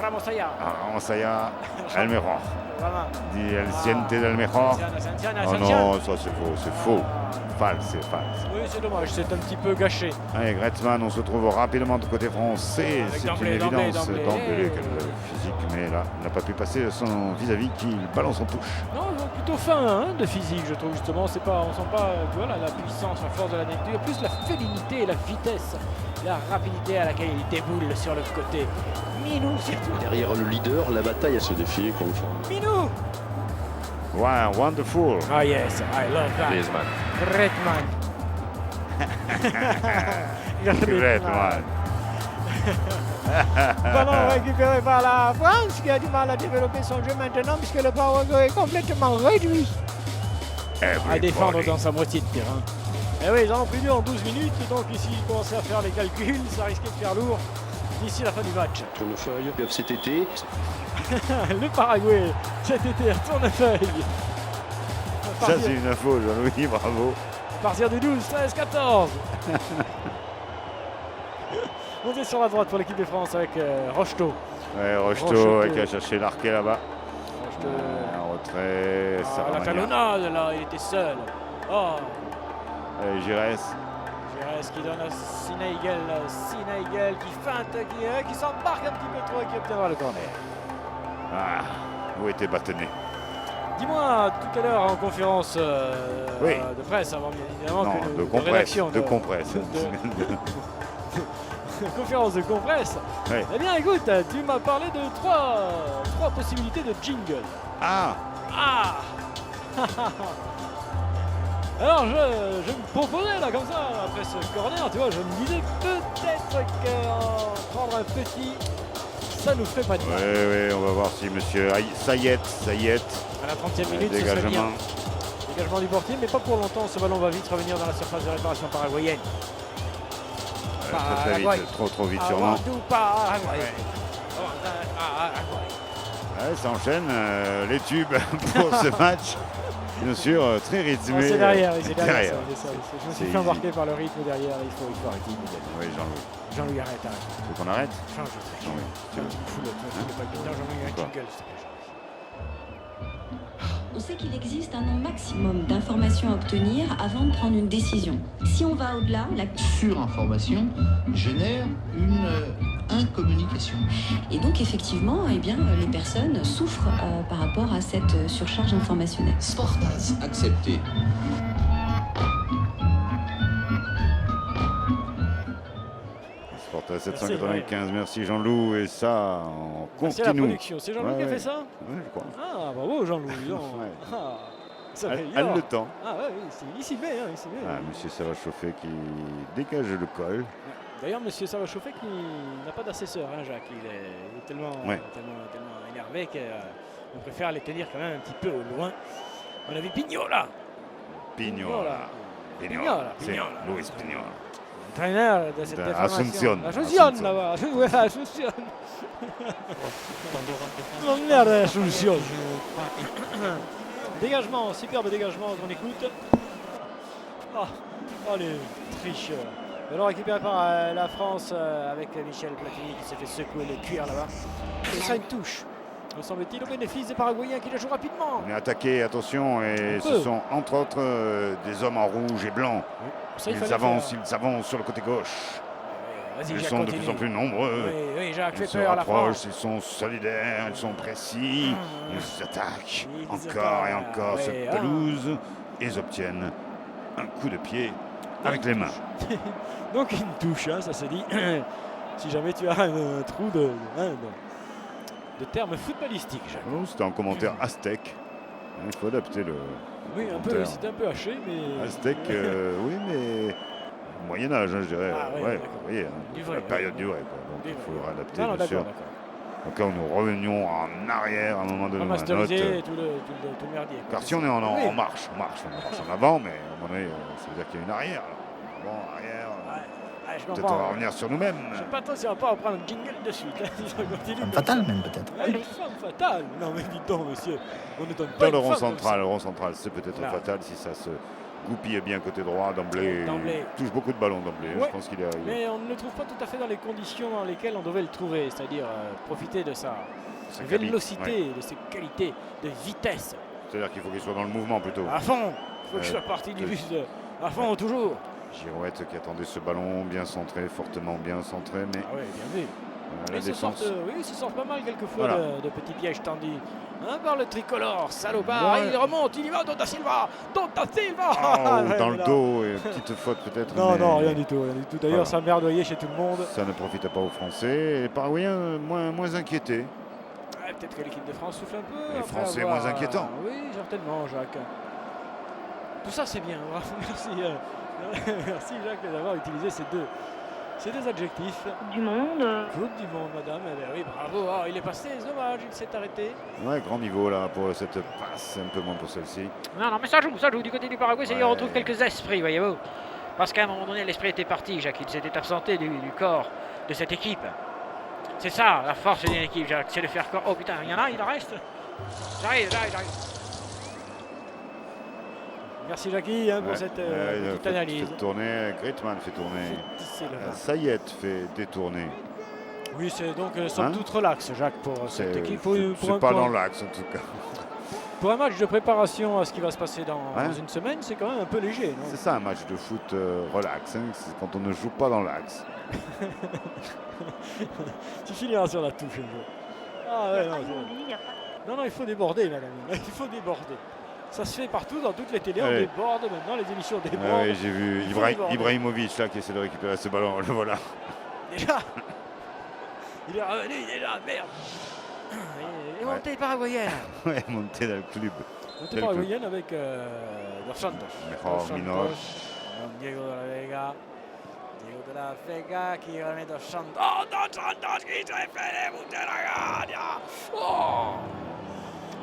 Ramosaya. Ramosaya, El mejor. Vraiment. Dit El siente del mejor. Oh non, ça c'est faux, c'est faux. False, c'est false. Oui, c'est dommage, c'est un petit peu gâché. Allez, Griezmann, on se trouve rapidement du côté français. Avec C'est une d'emblée, évidence d'emblée. d'emblée, quel physique, mais là, il n'a pas pu passer son vis-à-vis qui balance en touche. Non, ils ont plutôt fin hein, de physique, je trouve justement. C'est pas, on sent pas tu vois, la puissance, la force de la nature, plus la félinité et la vitesse, la rapidité à laquelle il déboule sur le côté. Minou, surtout. Derrière le leader, la bataille à se défier confirme. Minou. Wow, wonderful. Ah yes, I love that. Griezmann. Griezmann. Griezmann. Ballon récupéré par la France qui a du mal à développer son jeu maintenant puisque le Paraguay est complètement réduit à défendre dans sa moitié de terrain. Et oui, ils en ont plus deux en 12 minutes, donc ici ils commencent à faire les calculs, ça risquait de faire lourd d'ici la fin du match. Tournefeuille, cet été. Le Paraguay, cet été, tournefeuille. Ça c'est une info, Jean-Louis, bravo. À partir du 12, 13, 14. On est sur la droite pour l'équipe de France avec Rocheteau. Ouais, Rocheteau qui a cherché l'arqué là-bas. Rocheteau. En retrait, ça va la manier. talonnade là, il était seul. Oh, Giresse. Giresse qui donne à Sinaïgel. Sinaïgel qui feinte, qui s'embarque un petit peu trop et qui obtiendra le corner. Ah, où était Bâtonnet? Dis-moi, tout à l'heure en conférence Oui. de presse, avant bien évidemment Non, que de nous, compresse. rédaction, De compresse. conférence de compresse. Oui. Eh bien écoute, tu m'as parlé de trois possibilités de jingle. Ah, Ah. Alors je me proposais là comme ça, après ce corner, tu vois, je me disais peut-être que prendre un petit, ça nous ferait pas de mal. oui, on va voir si monsieur Sayet, À la 30e minute, ce serait bien. dégagement. Dégagement du portier, mais pas pour longtemps, ce ballon va vite revenir dans la surface de réparation paraguayenne. Très vite, trop vite sûrement. Aguadou, Paraguay. Ouais, ça enchaîne les tubes pour ce match. Bien sûr, très rythmé. C'est derrière, c'est derrière. Derrière. Je me suis C'est fait embarquer easy. par le rythme derrière, il faut arrêter immédiatement. Oui, Jean-Louis. Jean-Louis, arrête. Tu veux qu'on arrête? Change de truc. Oui. Tu me fous le Jean-Louis, un Quoi jingle, s'il te plaît. On sait qu'il existe un nombre maximum d'informations à obtenir avant de prendre une décision. Si on va au-delà, la surinformation génère une incommunication. Et donc effectivement, eh bien, les personnes souffrent par rapport à cette surcharge informationnelle. Sportas accepté. Sportas 795, merci Jean-Loup. Et ça, on C'est la continue. production, c'est Jean-Louis qui a fait ça? Oui, je crois. Ah, bravo Jean-Louis. Ouais. Ah, ça fait Elle bien. le temps. Ah ouais, oui, il s'y met, il s'y met. Ah, monsieur, ça va chauffer qui dégage le col. D'ailleurs, monsieur, ça va chauffer qu'il n'a pas d'assesseur, hein, Jacques. Il est tellement énervé qu'on préfère les tenir quand même un petit peu au loin. On avait Pignola. Pignola. C'est Luis Pignola. Entraîneur de cette Asunción. Asunción là-bas. Ouais, Asunción. L'entraîneur d'Asunción. Dégagement, superbe dégagement qu'on écoute. Oh, les tricheurs. Alors récupéré par la France avec Michel Platini qui s'est fait secouer les cuirs là-bas. Et ça une touche. Me semble-t-il au bénéfice des Paraguayens qui la jouent rapidement. On est attaqué, attention, et ce sont entre autres des hommes en rouge et blanc. Ça, ils avancent sur le côté gauche. Ils sont de plus en plus nombreux. Oui, Jacques, Ils fait se peur à la France. rapprochent, ils sont solidaires, ils sont précis, ils attaquent encore et encore cette pelouse et ils obtiennent un coup de pied avec les mains. Donc une touche, hein, ça se dit. Si jamais tu as un trou de termes footballistiques, Jacques. Oh, c'était un commentaire aztèque. Il faut adapter le. Oui, c'était un peu haché, mais. Aztèque, oui, mais. Moyen-Âge, hein, je dirais. Ah, oui, ouais, vous voyez, la période du vrai. Quoi. Donc il faut adapter, bien sûr. Au cas où nous revenions en arrière à un moment donné. Remasteriser tout le merdier. Car si on est en marche, on marche en avant, mais à un moment donné, ça veut dire qu'il y a une arrière. Avant, arrière. Peut-être on va revenir sur nous-mêmes. Je ne sais pas trop si on va pas reprendre un jingle de suite. Femme fatale même peut-être. Une femme fatale. Non mais dis donc monsieur. On est dans le rond central, c'est peut-être fatal si ça se goupille bien côté droit d'emblée. Touche beaucoup de ballons d'emblée. Ouais. Je pense qu'il est arrivé. Mais on ne le trouve pas tout à fait dans les conditions dans lesquelles on devait le trouver, c'est-à-dire profiter de sa vélocité, de ses qualités, de vitesse. C'est-à-dire qu'il faut qu'il soit dans le mouvement plutôt. À fond, il faut qu'il soit parti du bus, à fond toujours. Girouette qui attendait ce ballon, bien centré, fortement bien centré, mais ah ouais, bien vu. la défense. Ils se sortent pas mal quelquefois de petits pièges tendus. Par le tricolore, salopard, il remonte, il y va, Donta Silva. Dans le dos, et petite faute peut-être. Non, rien du tout. D'ailleurs, ça merdoyait chez tout le monde. Ça ne profitait pas aux Français. Et les Paraguayens moins inquiétés. Peut-être que l'équipe de France souffle un peu. Les Français moins inquiétants. Oui, certainement, Jacques. Tout ça, c'est bien. Merci. Merci Jacques d'avoir utilisé ces deux adjectifs. Coupe du monde. Coupe du monde, madame. Eh bien, oui, bravo. Oh, il est passé, c'est dommage, il s'est arrêté. Ouais, grand niveau là pour cette passe, un peu moins pour celle-ci. Non, mais ça joue du côté du Paraguay, ça y retrouve quelques esprits, voyez-vous. Parce qu'à un moment donné, l'esprit était parti, Jacques. Il s'était absenté du corps de cette équipe. C'est ça, la force d'une équipe, Jacques. C'est de faire corps. Oh putain, il y en a, il en reste. J'arrive. Merci Jackie pour cette petite analyse. Fait tourner, Griezmann fait tourner. Sayet fait détourner. Oui, c'est donc somme toute relax, Jacques, pour cette équipe. C'est pas dans l'axe en tout cas. Pour un match de préparation à ce qui va se passer dans une semaine, c'est quand même un peu léger. C'est ça, un match de foot relax, c'est quand on ne joue pas dans l'axe. Tu finiras sur la touche un jour. Ah ouais, non, il faut déborder, madame. Il faut déborder. Ça se fait partout, dans toutes les télés, on déborde maintenant, les émissions débordent. Oui, j'ai vu Ibrahimovic là qui essaie de récupérer ce ballon, le voilà. Déjà il est revenu, merde. Et montée paraguayenne. Ouais, montée dans le club. Montée paraguayenne avec Dos Santos. Minor. Diego de la Vega qui remet Dos Santos. Oh, Dos Santos qui se fait démonter la gagne.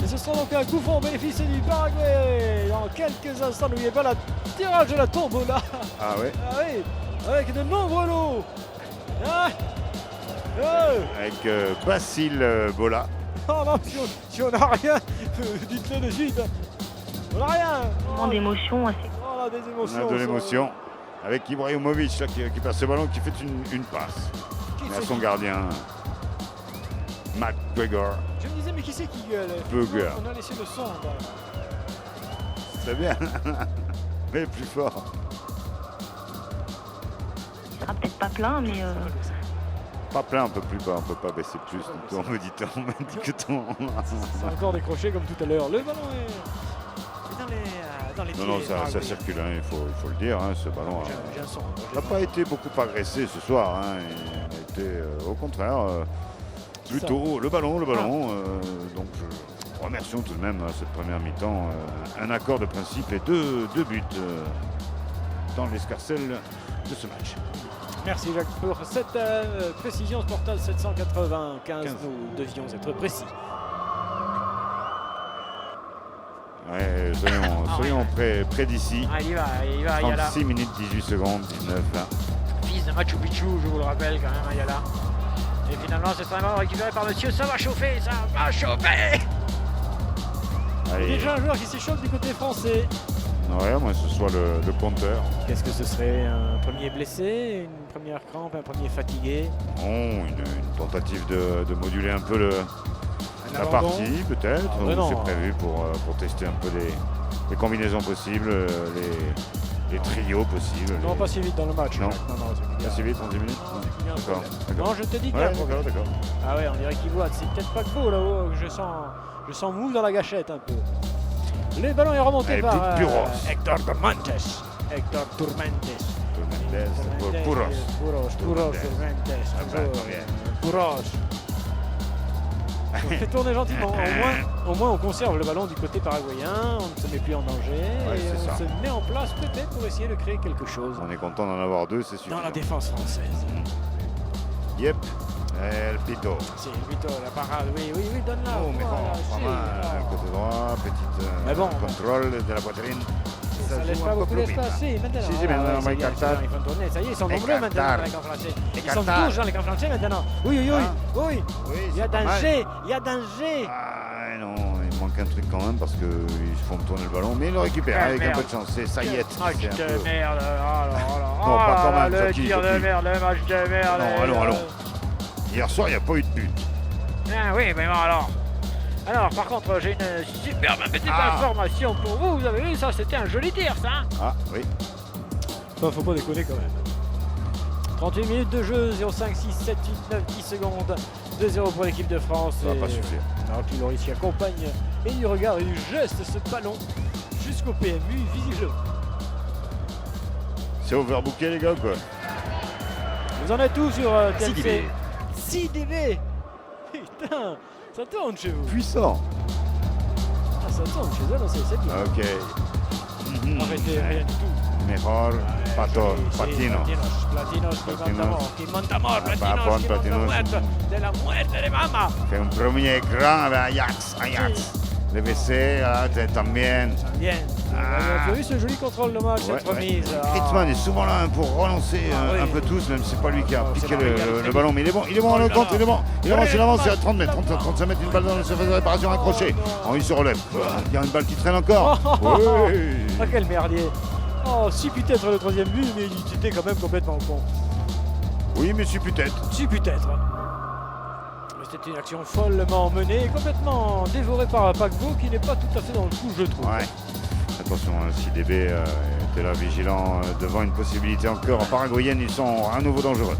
Et ce sera donc un coup franc au bénéfice du Paraguay. Dans quelques instants, n'oubliez pas le tirage de la tombola. Ah ouais. Ah oui, avec de nombreux lots. Avec Basile Bola. Oh non, si on n'a rien, dites-le de suite. On n'a rien. D'émotion assez. Oh là, des émotions. On a de l'émotion. Avec Ibrahimovic là, qui récupère ce ballon, qui fait une passe. Mais à son gardien, McGregor. Je me disais, mais qui c'est qui gueule? On a laissé le son. Très bien. Mais plus fort. Il sera peut-être pas plein, mais... Pas plein, on peut pas baisser plus. On me dit que ton. C'est encore décroché comme tout à l'heure. Le ballon est dans les pieds. Non, ça circule, il faut le dire. Ce ballon n'a pas été beaucoup agressé ce soir. Il a été, au contraire, plutôt haut. Le ballon. Donc, remercions tout de même cette première mi-temps. Un accord de principe et deux buts dans l'escarcelle de ce match. Merci Jacques pour cette précision Sportal 795. Nous devions être précis. Ouais, soyons près d'ici. Il y va, 36 minutes 18 secondes, 19 là. Fils de Machu Picchu, je vous le rappelle quand même, Ayala. Et finalement, c'est vraiment récupéré par monsieur. Ça va chauffer. Allez. Déjà un joueur qui s'échauffe du côté français. Ouais, moi ce soit le compteur. Qu'est-ce que ce serait? Un premier blessé, une première crampe, un premier fatigué? Une tentative de moduler un peu la partie peut-être. C'est prévu pour tester un peu les combinaisons possibles, les trios possibles. Non, pas si vite dans le match. Non, c'est pas si vite, en 10 minutes. D'accord. Non, je te dis d'accord. Ah ouais, on dirait qu'il voit. C'est peut-être pas beau là-haut. Je sens mou dans la gâchette un peu. Les ballons est remonté par Hector Turmentes. Puros. On fait tourner gentiment. Au moins, on conserve le ballon du côté paraguayen. On ne se met plus en danger. On se met en place peut-être pour essayer de créer quelque chose. On est content d'en avoir deux, c'est suffisant. Dans la défense française. Yep. El Pito. C'est El Pito, la parade, oui, donne-la. Mais pas mal, côté droit, petit contrôle de la poitrine. Ça laisse pas beaucoup d'espace, maintenant. Maintenant, on va écarter. Ils vont tourner, ça y est, ils sont nombreux maintenant dans les camps français. Ils sont tous dans les camps français maintenant. Oui. Il y a danger. Ah non, il manque manque un truc quand même parce qu'ils font tourner le ballon, mais ils le récupèrent avec un peu de chance. C'est Sayet. Match de merde. Non, pas quand même, Le Jackie, tir de Jackie. merde, le match de merde. Non, allons. Hier soir, il n'y a pas eu de but. Ah oui, mais bon alors. Alors, par contre, j'ai une superbe petite information pour vous. Vous avez vu, ça, c'était un joli tir, ça. Hein. Ah, oui. Enfin, faut pas déconner quand même. 38 minutes de jeu, 0,5, 6, 7, 8, 9, 10 secondes. 2-0 pour l'équipe de France. Ça va pas suffire. Marc Loris qui accompagne et du regard et du geste ce ballon jusqu'au PMU, visiblement. C'est overbooké, les gars, quoi. Vous en êtes où sur TMC? 6 dB. 6 dB. Putain, ça tourne chez vous. Puissant. Ah, ça tourne chez eux, non, c'est bien. Ok. Arrêtez, rien du tout. Mejor Patino. Platinos qui monte à mort, Platinos qui monte Platinos. de la muerte de mama. Fait un premier grand avec Ajax. Le WC, también. Bien. Vous avez vu ce joli contrôle de match, cette remise. Griezmann est souvent là pour relancer un peu tous, même si c'est pas lui qui a piqué le ballon. Mais il est bon, le compte, il est bon. Il avance, c'est à 30 mètres, 35 mètres, une balle dans la surface de réparation accrochée. Il se relève. Il y a une balle qui traîne encore. Ah, quel merdier. Oh, si peut-être le troisième but, mais il était quand même complètement con. Oui, mais si peut-être. Si peut-être. C'était une action follement menée, complètement dévorée par Paquebot qui n'est pas tout à fait dans le coup, je trouve. Ouais. Attention, 6 dB était là vigilant devant une possibilité encore paraguayenne. Ils sont à nouveau dangereux.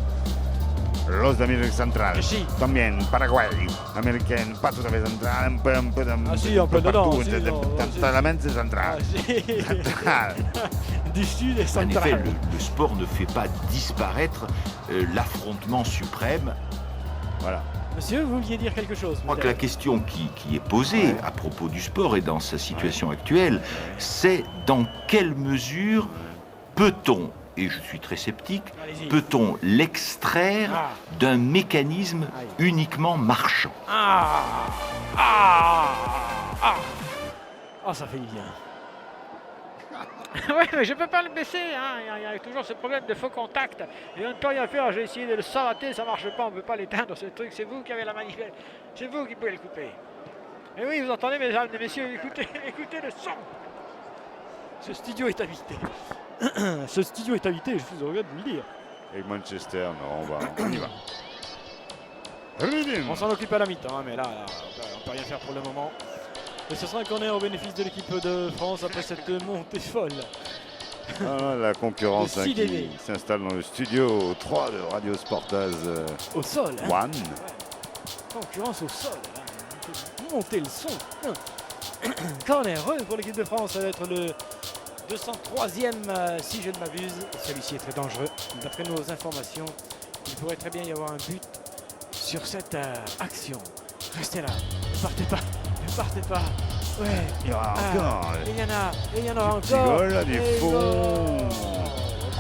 Los de Amérique centrale. También Paraguay. Américaine, pas tout à fait centrale, un peu un peu dedans. Totalement centrale. Du sud et En central. effet, le sport ne fait pas disparaître l'affrontement suprême. Voilà. Monsieur, vous vouliez dire quelque chose? Je crois que la question qui est posée à propos du sport et dans sa situation actuelle, c'est dans quelle mesure peut-on, et je suis très sceptique, peut-on l'extraire d'un mécanisme uniquement marchand? Ça fait du bien. Ouais, mais je peux pas le baisser, hein. Il y a toujours ce problème de faux contact. Et on ne peut rien faire, j'ai essayé de le savater, ça marche pas, on ne peut pas l'éteindre ce truc, c'est vous qui avez la manivelle, c'est vous qui pouvez le couper. Et oui, vous entendez mesdames et messieurs, écoutez le son. Ce studio est habité. Ce studio est habité, je vous regrette de vous le dire. Et Manchester, non, on y va. On s'en occupe à la mi-temps, hein, mais là, on peut rien faire pour le moment. Et ce sera un corner au bénéfice de l'équipe de France après cette montée folle. La concurrence Le 6 qui dB. s'installe dans le studio 3 de Radio Sportaz Au sol. One. Concurrence au sol. Monter le son. Corner pour l'équipe de France. Ça va être le 203e si je ne m'abuse. Celui-ci est très dangereux. D'après nos informations, il pourrait très bien y avoir un but sur cette action. Restez là. Ne partez pas. Ne partez pas. Ouais. Il y aura encore. Il y en aura Petit encore. goal, des fonds.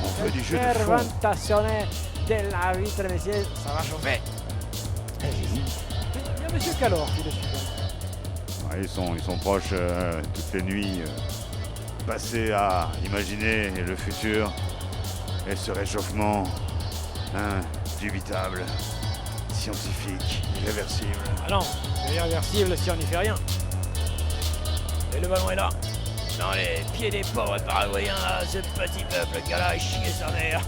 On fait du jeu de fond. Fermentazione dell'arbitre, messieurs. Ça va chauffer. Il y a monsieur Calor qui le suit. Ils sont proches toutes les nuits, passées à imaginer le futur et ce réchauffement indubitable, scientifique, irréversible. Ah non, c'est irréversible si on n'y fait rien. Et le ballon est là, dans les pieds des pauvres paraguayens, ce petit peuple qui a là chier sa mère.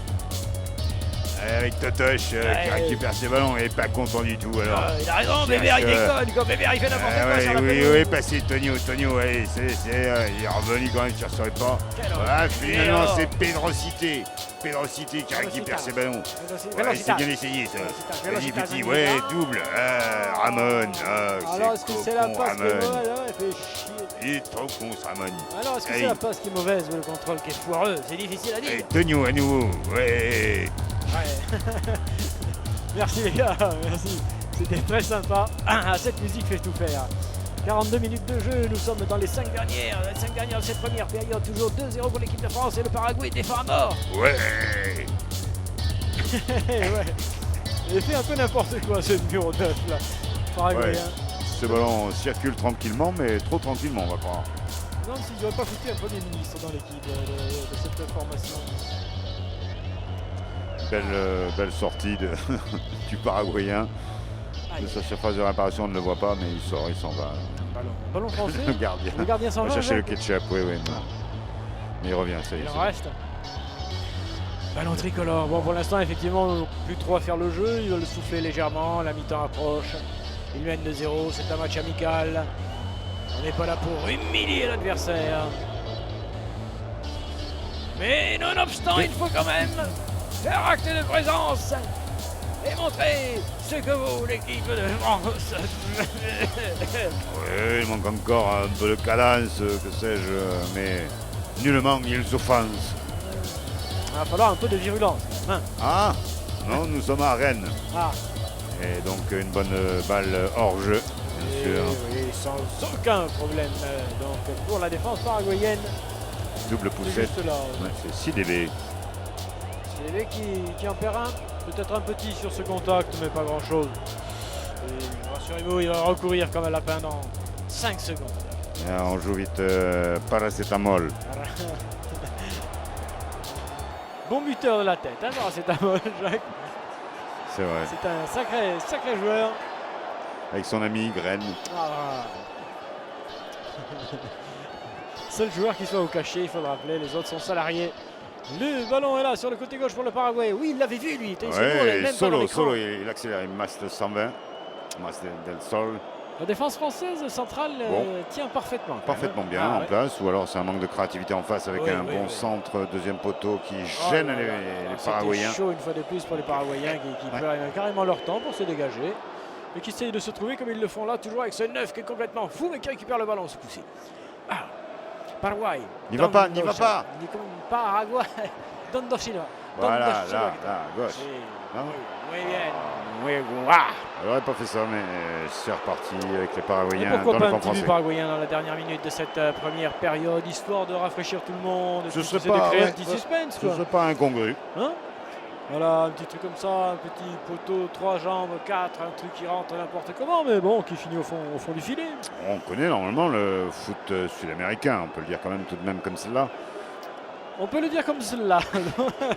Avec Totoche qui récupère ses ballons et pas content du tout alors. Il a raison, Bébert il déconne, quand Bébert il fait n'importe quoi sur la pelouse. Oui, passez Tonio, allez, il est revenu quand même sur ce pas. Voilà, finalement c'est Pedrocité qui récupère ses ballons. Ouais, c'est bien essayé ça. Vas-y petit, ouais, double. Ramon, alors est-ce que c'est la passe qui est mauvaise? Il fait chier. Il est trop con ce Ramon. Alors est-ce que c'est la passe qui est mauvaise ou le contrôle qui est foireux? C'est difficile à dire. Et Tonio à nouveau, ouais. Merci les gars, merci. C'était très sympa. Cette musique fait tout faire. 42 minutes de jeu, nous sommes dans les 5 dernières de cette première période. Toujours 2-0 pour l'équipe de France et le Paraguay défend à mort. Ouais. Il fait un peu n'importe quoi ce numéro 9 là. Paraguayen. Ce ballon circule tranquillement, mais trop tranquillement on va croire. Non, s'il n'aurait pas foutu un premier ministre dans l'équipe de cette formation. Belle sortie du Paraguayen. de sa surface de réparation, on ne le voit pas, mais il sort, il s'en va. Ballon français. Le gardien. Le gardien s'en va va. chercher le ketchup, oui. Mais il revient, ça y est. Il en reste. Ballon tricolore. Bon, pour l'instant, effectivement, plus trop à faire le jeu. Ils veulent le souffler légèrement. La mi-temps approche. Ils mènent de 0. C'est un match amical. On n'est pas là pour humilier l'adversaire. Mais nonobstant, il faut quand même faire acte de présence et montrer ce que vaut l'équipe de France. Oui, il manque encore un peu de cadence, que sais-je, mais nullement ils offensent. Il va falloir un peu de virulence. Hein. Ah non, nous sommes à Rennes. Ah. Et donc une bonne balle hors jeu, bien sûr. Oui, sans aucun problème. Donc pour la défense paraguayenne. Double poussette. Juste là. Ouais, c'est 6 dB. 6 dB qui en perd un. Peut-être un petit sur ce contact, mais pas grand-chose. Rassurez-vous, il va recourir comme un lapin dans 5 secondes. Et on joue vite paracétamol. Bon buteur de la tête, hein, paracétamol, Jacques. C'est vrai. C'est un sacré joueur. Avec son ami Graine. Ah. Seul joueur qui soit au cachet, il faut le rappeler, les autres sont salariés. Le ballon est là sur le côté gauche pour le Paraguay. Oui, il l'avait vu lui. Ouais, solo, il accélère, il masse le 120. Masse del Sol. La défense française centrale tient parfaitement. Parfaitement bien en place, ou alors c'est un manque de créativité en face avec un bon centre, deuxième poteau qui gêne les Paraguayens. C'est chaud une fois de plus pour les Paraguayens qui prennent carrément leur temps pour se dégager et qui essayent de se trouver comme ils le font là, toujours avec ce 9 qui est complètement fou mais qui récupère le ballon ce coup-ci. Ah, Paraguay. N'y va pas, n'y va pas. Paraguay. Dondo Silva. Voilà, là, à gauche. Oui, bien. Oui, ah. Elle n'aurait pas fait ça, mais c'est reparti avec les Paraguayens dans le camp français. Pourquoi pas un petit but paraguayen dans la dernière minute de cette première période, histoire de rafraîchir tout le monde, ce de serait pas créer un petit suspense. Ce serait pas incongru. Hein? Voilà, un petit truc comme ça, un petit poteau, 3 jambes, 4, un truc qui rentre n'importe comment, mais bon, qui finit au fond du filet. On connaît normalement le foot sud-américain, on peut le dire quand même tout de même comme celle-là. On peut le dire comme cela,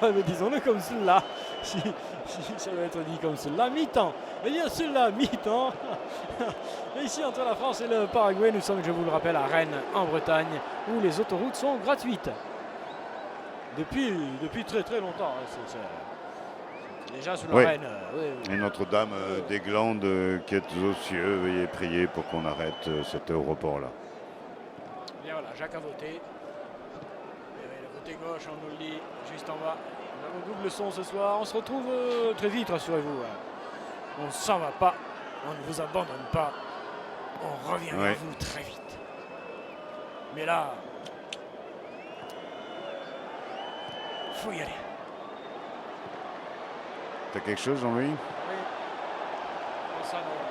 mais disons-le comme cela, si ça doit être dit comme cela, mi-temps. Eh bien cela, mi-temps. Et ici entre la France et le Paraguay, nous sommes, je vous le rappelle, à Rennes, en Bretagne, où les autoroutes sont gratuites. Depuis très très longtemps. C'est déjà sous la Rennes. Et Notre-Dame des Glandes qui est aux cieux, veuillez prier pour qu'on arrête cet aéroport-là. Bien voilà, Jacques a voté. Gauche, on nous le dit, juste en bas. On a un double son ce soir. On se retrouve très vite, rassurez-vous. On ne s'en va pas, on ne vous abandonne pas. On revient vers vous très vite. Mais là, faut y aller. T'as quelque chose, Jean-Louis? Oui. Ça, non.